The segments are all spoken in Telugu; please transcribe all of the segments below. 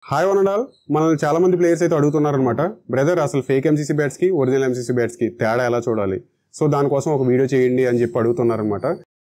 హాయ్ వన్ అండ్ ఆల్, మనల్ని చాలా మంది ప్లేయర్స్ అయితే అడుగుతున్నారనమాట, బ్రదర్ అసలు ఫేక్ ఎంసీసీ బ్యాట్స్కి ఒరిజినల్ ఎంసీసీ బ్యాట్స్కి తేడా ఎలా చూడాలి, సో దానికోసం ఒక వీడియో చేయండి అని చెప్పి అడుగుతున్నారనమాట.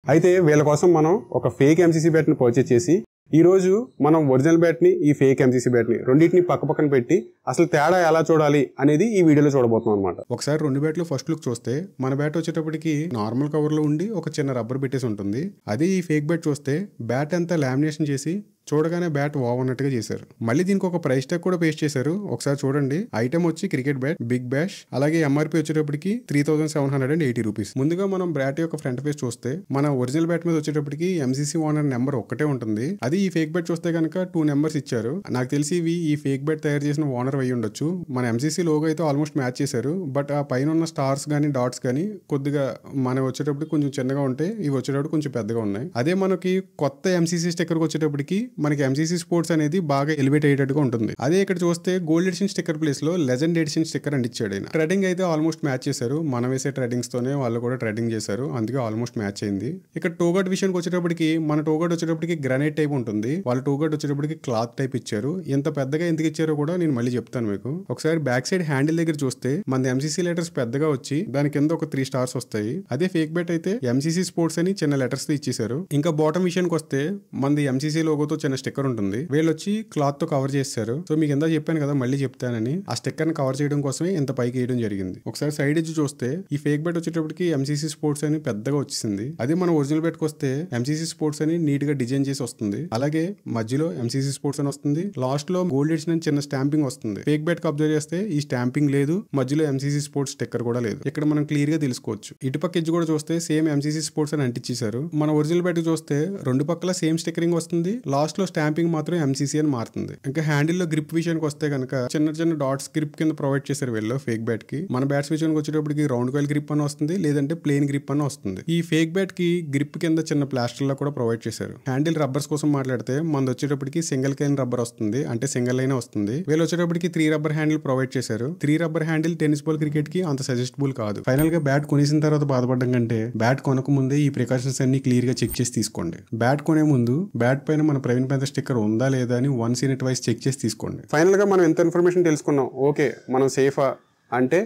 అయితే వీళ్ళ కోసం మనం ఒక ఫేక్ ఎంసీసీ బ్యాట్ని పర్చేస్ చేసి ఈరోజు మనం ఒరిజినల్ బ్యాట్ని ఈ ఫేక్ ఎంసీసీ బ్యాట్ని రెండింటిని పక్కన పెట్టి అసలు తేడా ఎలా చూడాలి అనేది ఈ వీడియోలో చూడబోతున్నాం అనమాట. ఒకసారి రెండు బ్యాట్లు ఫస్ట్ లుక్ చూస్తే మన బ్యాట్ వచ్చేటప్పటికి నార్మల్ కవర్లో ఉండి ఒక చిన్న రబ్బర్ పెట్టేసి ఉంటుంది. అదే ఈ ఫేక్ బ్యాట్ చూస్తే బ్యాట్ అంతా లామినేషన్ చేసి చూడగానే బ్యాట్ వావ్ అన్నట్టుగా చేశారు. మళ్ళీ దీనికి ఒక ప్రైస్ ట్యాగ్ కూడా పేస్ట్ చేశారు. ఒకసారి చూడండి, ఐటమ్ వచ్చి క్రికెట్ బ్యాట్ బిగ్ బ్యాష్, అలాగే ఎంఆర్పీ వచ్చేటప్పటికి 3780 రూపీస్. ముందుగా మనం బ్యాట్ యొక్క ఫ్రంట్ ఫేస్ చూస్తే మన ఒరిజినల్ బ్యాట్ మీద వచ్చేటప్పటికి ఎంసీసీ ఓనర్ నెంబర్ ఒక్కటే ఉంటుంది. అది ఈ ఫేక్ బ్యాట్ చూస్తే కనుక 2 నెంబర్స్ ఇచ్చారు. నాకు తెలిసి ఇవి ఈ ఫేక్ బ్యాట్ తయారు చేసిన ఓనర్ అయ్యి ఉండొచ్చు. మన ఎంసీసీ లోగో అయితే ఆల్మోస్ట్ మ్యాచ్ చేశారు, బట్ ఆ పైన ఉన్న స్టార్స్ గానీ డాట్స్ గానీ కొద్దిగా మన వచ్చేటప్పుడు కొంచెం చిన్నగా ఉంటే ఇవి వచ్చేటప్పుడు కొంచెం పెద్దగా ఉన్నాయి. అదే మనకి కొత్త ఎంసీసీ స్టిక్కర్ వచ్చేటప్పటికి మనకి ఎంసీసీ స్పోర్ట్స్ అనేది బాగా ఎలివేట్ అయ్యేటట్టుగా ఉంటుంది. అదే ఇక్కడ చూస్తే గోల్డ్ ఎడిషన్ స్టిక్కర్ ప్లేస్ లో లెజెండ్ ఎడిషన్ స్టిక్కర్ అంటించాడు ఆయన. ట్రెడింగ్ అయితే ఆల్మోస్ట్ మ్యాచ్ చేశారు. మనం వేసే ట్రెడింగ్స్ తోనే వాళ్ళు కూడా ట్రెడింగ్ చేశారు, అందుకే ఆల్మోస్ట్ మ్యాచ్ అయింది. ఇక్కడ టోగట్ విషయానికి వచ్చేటప్పటికి మన టోగట్ వచ్చేటప్పటికి గ్రానైట్ టైప్ ఉంటుంది, వాళ్ళ టోగట్ వచ్చేటప్పటికి క్లాత్ టైప్ ఇచ్చారు. ఎంత పెద్దగా ఎందుకు ఇచ్చారో కూడా నేను మళ్ళీ చెప్తాను మీకు. ఒకసారి బ్యాక్ సైడ్ హ్యాండిల్ దగ్గర చూస్తే మన ఎంసీసీ లెటర్స్ పెద్దగా వచ్చి దాని కింద ఒక 3 స్టార్స్ వస్తాయి. అదే ఫేక్ బ్యాట్ అయితే ఎంసీసీ స్పోర్ట్స్ అని చిన్న లెటర్స్ తో ఇచ్చేసారు. ఇంకా బాటమ్ విషయానికి వస్తే మనది ఎంసీసీ లోగోతో చిన్న స్టిక్కర్ ఉంటుంది. వీళ్ళు వచ్చి క్లాత్ తో కవర్ చేస్తారు. సో మీకు ఎంత చెప్పాను కదా, మళ్ళీ చెప్తానని. ఆ స్టిక్కర్ ని కవర్ చేయడం కోసమే ఇంత పైకి వేయడం జరిగింది. ఒకసారి సైడ్ ఎడ్జ్ చూస్తే ఈ ఫేక్ బ్యాట్ వచ్చేటప్పటికి ఎంసీసీ స్పోర్ట్స్ అని పెద్దగా వచ్చేసింది. అదే మన ఒరిజినల్ బ్యాట్ వస్తే ఎంసీసీ స్పోర్ట్స్ అని నీట్ గా డిజైన్ చేసి వస్తుంది. అలాగే మధ్యలో ఎంసీసీ స్పోర్ట్స్ అని వస్తుంది, లాస్ట్ లో గోల్డ్ ఎడిషన్ అని చిన్న స్టాంపింగ్ వస్తుంది. ఫేక్ బ్యాట్ కి అబ్జర్వ్ చేస్తే ఈ స్టాంపింగ్ లేదు, మధ్యలో ఎంసీసీ స్పోర్ట్స్ స్టిక్కర్ కూడా లేదు. ఇక్కడ మనం క్లియర్ గా తెలుసుకోవచ్చు. ఇటుపక్క ఎడ్జ్ కూడా చూస్తే సేమ్ ఎంసీసీ స్పోర్ట్స్ అని అంటించేశారు. మన ఒరిజినల్ బ్యాట్ చూస్తే రెండు పక్కల సేమ్ స్టిక్కరింగ్ వస్తుంది, లాస్ట్ లో స్టాంపింగ్ మాత్రం ఎంసీసీ అని మారుతుంది. ఇంకా హ్యాండిల్ లో గ్రిప్ విషయానికి వస్తే కనుక చిన్న చిన్న డాట్స్ గ్రిప్ కింద ప్రొవైడ్ చేశారు వీళ్ళు ఫేక్ బ్యాట్ కి. మన బ్యాట్స్ విషయానికి వచ్చేటప్పటికి రౌండ్ కాయిల్ గ్రిప్ అని వస్తుంది, లేదంటే ప్లేన్ గ్రిప్ అని వస్తుంది. ఈ ఫేక్ బ్యాట్ కి గ్రిప్ కింద చిన్న ప్లాస్టర్ లా కూడా ప్రొవైడ్ చేశారు. హ్యాండిల్ రబ్బర్స్ కోసం మాట్లాడితే మనది వచ్చేటప్పటికి సింగిల్ కైన్ రబ్బర్ వస్తుంది, అంటే సింగిల్ లైన్ వస్తుంది. వీళ్ళు వచ్చేటప్పటికి 3 రబ్బర్ హ్యాండిల్ ప్రొవైడ్ చేశారు. 3 rubber handle tennis ball cricket కి అంత సజెస్టబుల్ కాదు. ఫైనల్ గా బ్యాట్ కొనేసిన తర్వాత బాధపడడం కంటే బ్యాట్ కొనక ముందే ఈ ప్రికాషన్స్ అన్ని క్లియర్ గా చెక్ చేసి తీసుకోండి. బ్యాట్ కొనే ముందు బ్యాట్ పైన మన ప్రవీణ్ పెంత స్టిక్కర్ ఉందా లేదా అని వన్స్ ఇన్ ట్వైస్ చెక్ చేసి తీసుకోండి. ఫైనల్గా మనం ఎంత ఇన్ఫర్మేషన్ తెలుసుకున్నాం, ఓకే మనం సేఫా అంటే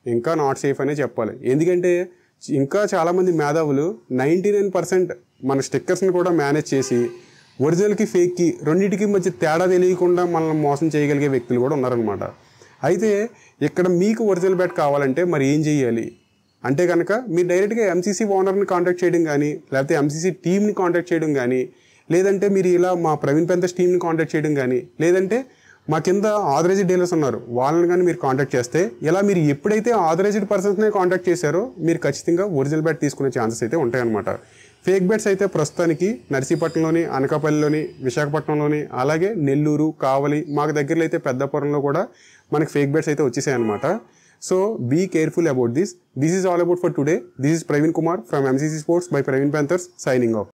ఇంకా నాట్ సేఫ్ అనే చెప్పాలి. ఎందుకంటే ఇంకా చాలామంది మేధావులు 99% మన స్టిక్కర్స్ని కూడా మేనేజ్ చేసి ఒరిజినల్కి ఫేక్కి రెండింటికి మధ్య తేడా తెలియకుండా మనల్ని మోసం చేయగలిగే వ్యక్తులు కూడా ఉన్నారనమాట. అయితే ఇక్కడ మీకు ఒరిజినల్ బ్యాట్ కావాలంటే మరి ఏం చేయాలి అంటే కనుక మీరు డైరెక్ట్గా ఎంసీసీ ఓనర్ని కాంటాక్ట్ చేయడం కానీ, లేకపోతే ఎంసీసీ టీమ్ని కాంటాక్ట్ చేయడం కానీ, లేదంటే మీరు ఇలా మా ప్రవీణ్ పెంతస్ టీమ్ని కాంటాక్ట్ చేయడం కానీ, లేదంటే మా కింద ఆథరైజ్డ్ డీలర్స్ ఉన్నారు వాళ్ళని కానీ మీరు కాంటాక్ట్ చేస్తే, ఇలా మీరు ఎప్పుడైతే ఆథరైజ్డ్ పర్సన్స్నే కాంటాక్ట్ చేశారో మీరు ఖచ్చితంగా ఒరిజినల్ బ్యాట్ తీసుకునే ఛాన్సెస్ అయితే ఉంటాయన్నమాట. ఫేక్ బ్యాట్స్ అయితే ప్రస్తుతానికి నర్సీపట్నంలోని, అనకాపల్లిలోని, విశాఖపట్నంలోని, అలాగే నెల్లూరు, కావలి, మాకు దగ్గరలో అయితే పెద్దపురంలో కూడా మనకి ఫేక్ బ్యాట్స్ అయితే వచ్చేసాయి అనమాట. So be careful about this. This is all about for today. This is Praveen Kumar from MCC Sports by Praveen Panthers signing off.